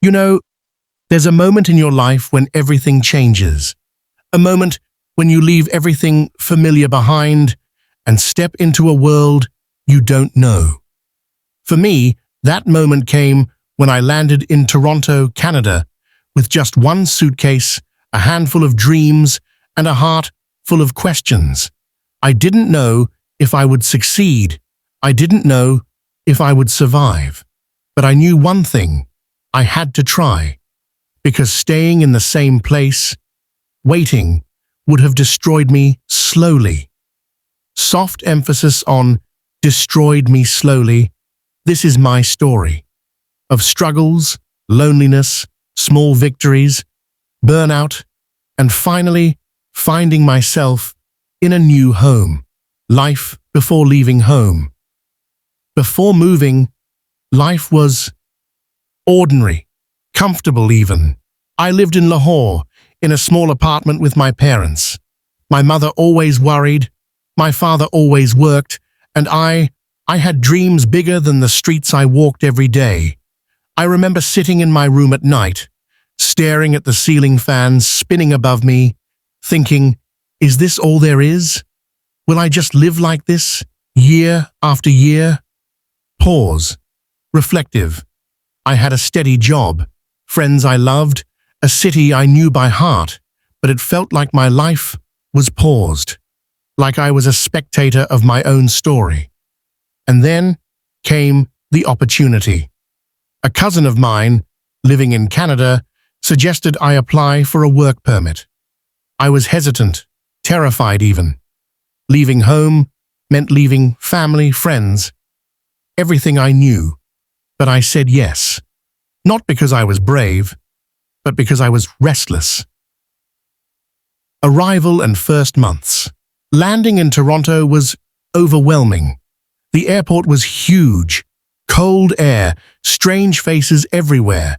You know, there's a moment in your life when everything changes. A moment when you leave everything familiar behind and step into a world you don't know. For me, that moment came when I landed in Toronto, Canada, with just one suitcase, a handful of dreams, and a heart full of questions. I didn't know if I would succeed. I didn't know if I would survive. But I knew one thing: I had to try. Because staying in the same place, waiting, would have destroyed me slowly. Soft emphasis on destroyed me slowly. This is my story of struggles, loneliness, small victories, burnout, and finally finding myself in a new home. Life before leaving home. Before moving, life was ordinary, comfortable even. I lived in Lahore, in a small apartment with my parents. My mother always worried, my father always worked, and I had dreams bigger than the streets I walked every day. I remember sitting in my room at night, staring at the ceiling fans spinning above me, thinking, is this all there is? Will I just live like this, year after year? Pause. Reflective. I had a steady job, friends I loved, a city I knew by heart, but it felt like my life was paused, like I was a spectator of my own story. And then came the opportunity. A cousin of mine, living in Canada, suggested I apply for a work permit. I was hesitant, terrified even. Leaving home meant leaving family, friends, everything I knew. But I said yes, not because I was brave, but because I was restless. Arrival and first months. Landing in Toronto was overwhelming. The airport was huge, cold air, strange faces everywhere.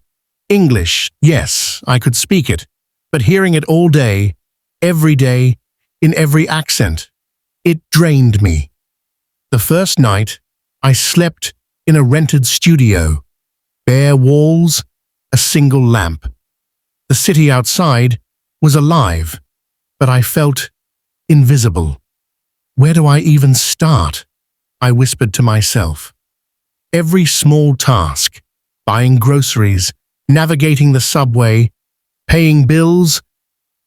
English, yes, I could speak it, but hearing it all day, every day, in every accent, it drained me. The first night, I slept in a rented studio, bare walls, a single lamp. The city outside was alive, but I felt invisible. Where do I even start? I whispered to myself. Every small task, buying groceries, navigating the subway, paying bills,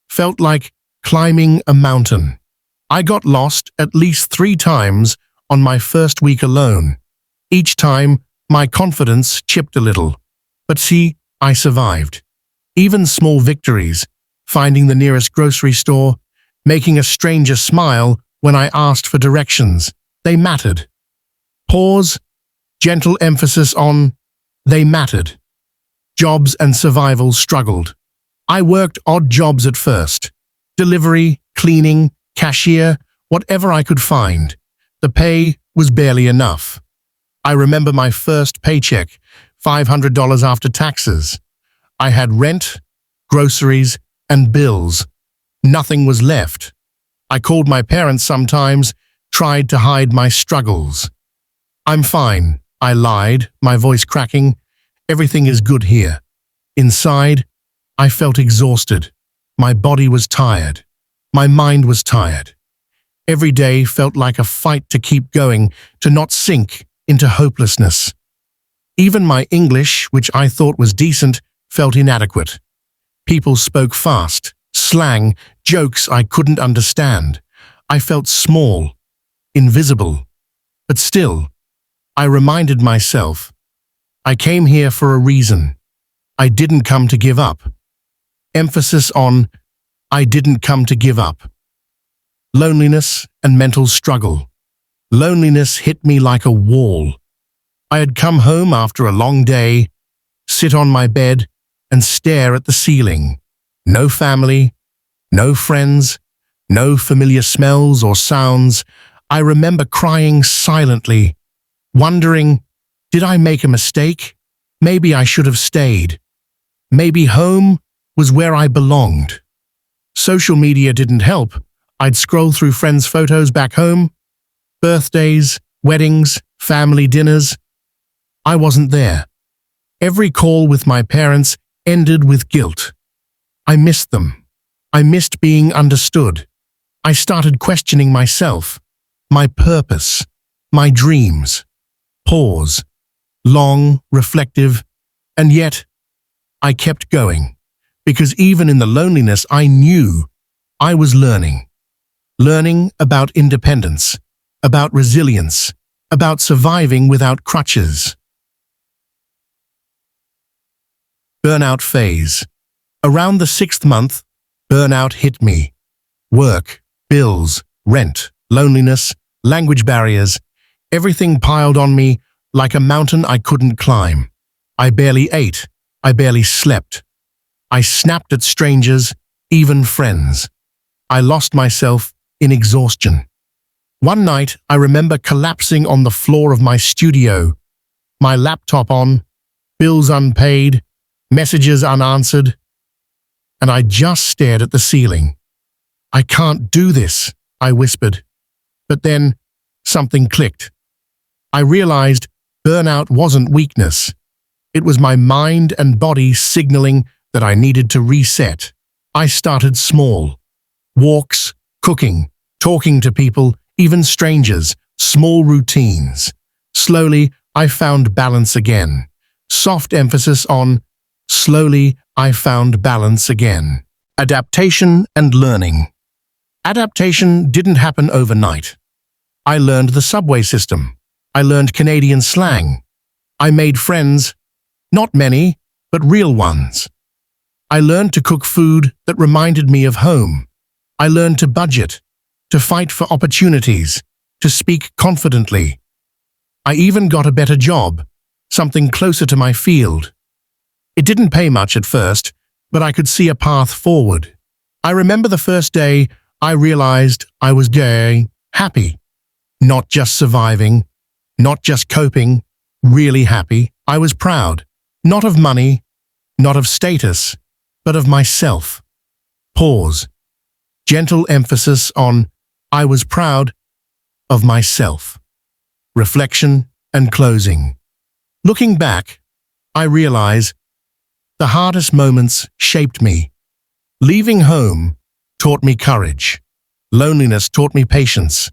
felt like climbing a mountain. I got lost at least 3 times on my first week alone. Each time, my confidence chipped a little. But see, I survived. Even small victories, finding the nearest grocery store, making a stranger smile when I asked for directions, they mattered. Pause, gentle emphasis on they mattered. Jobs and survival struggled. I worked odd jobs at first. Delivery, cleaning, cashier, whatever I could find. The pay was barely enough. I remember my first paycheck, $500 after taxes. I had rent, groceries, and bills. Nothing was left. I called my parents sometimes, tried to hide my struggles. I'm fine, I lied, my voice cracking. Everything is good here. Inside, I felt exhausted. My body was tired. My mind was tired. Every day felt like a fight to keep going, to not sink into hopelessness. Even my English, which I thought was decent, felt inadequate. People spoke fast, slang, jokes I couldn't understand. I felt small, invisible. But still, I reminded myself, I came here for a reason. I didn't come to give up. Emphasis on, I didn't come to give up. Loneliness and mental struggle. Loneliness hit me like a wall. I had come home after a long day, sit on my bed, and stare at the ceiling. No family, no friends, no familiar smells or sounds. I remember crying silently, wondering, did I make a mistake? Maybe I should have stayed. Maybe home was where I belonged. Social media didn't help. I'd scroll through friends' photos back home, birthdays, weddings, family dinners. I wasn't there. Every call with my parents ended with guilt. I missed them. I missed being understood. I started questioning myself, my purpose, my dreams. Pause. Long, reflective, and yet I kept going, because even in the loneliness I knew I was learning. Learning about independence, about resilience, about surviving without crutches. Burnout phase. Around the 6th month, burnout hit me. Work, bills, rent, loneliness, language barriers, everything piled on me like a mountain I couldn't climb. I barely ate. I barely slept. I snapped at strangers, even friends. I lost myself in exhaustion. One night, I remember collapsing on the floor of my studio, my laptop on, bills unpaid, messages unanswered, and I just stared at the ceiling. "I can't do this," I whispered. But then, something clicked. I realized burnout wasn't weakness. It was my mind and body signaling that I needed to reset. I started small. Walks, cooking, talking to people, even strangers, small routines. Slowly, I found balance again. Soft emphasis on slowly, I found balance again. Adaptation and learning. Adaptation didn't happen overnight. I learned the subway system. I learned Canadian slang. I made friends, not many, but real ones. I learned to cook food that reminded me of home. I learned to budget, to fight for opportunities, to speak confidently. I even got a better job, something closer to my field. It didn't pay much at first, but I could see a path forward. I remember the first day I realized I was happy. Not just surviving, not just coping, really happy. I was proud, not of money, not of status, but of myself. Pause. Gentle emphasis on I was proud of myself. Reflection and closing. Looking back, I realize the hardest moments shaped me. Leaving home taught me courage. Loneliness taught me patience.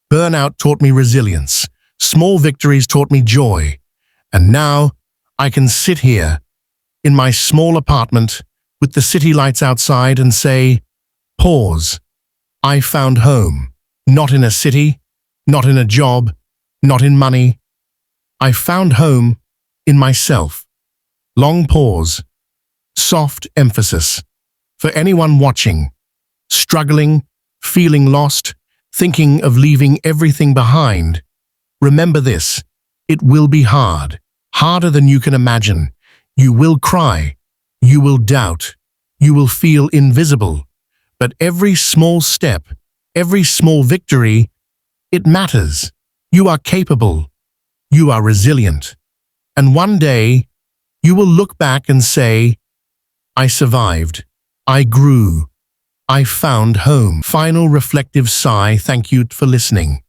Burnout taught me resilience. Small victories taught me joy. And now I can sit here in my small apartment with the city lights outside and say, pause. I found home. Not in a city, not in a job, not in money. I found home in myself. Long pause. Soft emphasis. For anyone watching, struggling, feeling lost, thinking of leaving everything behind, remember this: it will be hard, harder than you can imagine. You will cry, you will doubt, you will feel invisible. But every small step, every small victory, it matters. You are capable, you are resilient. And one day, you will look back and say, I survived, I grew, I found home. Final reflective sigh. Thank you for listening.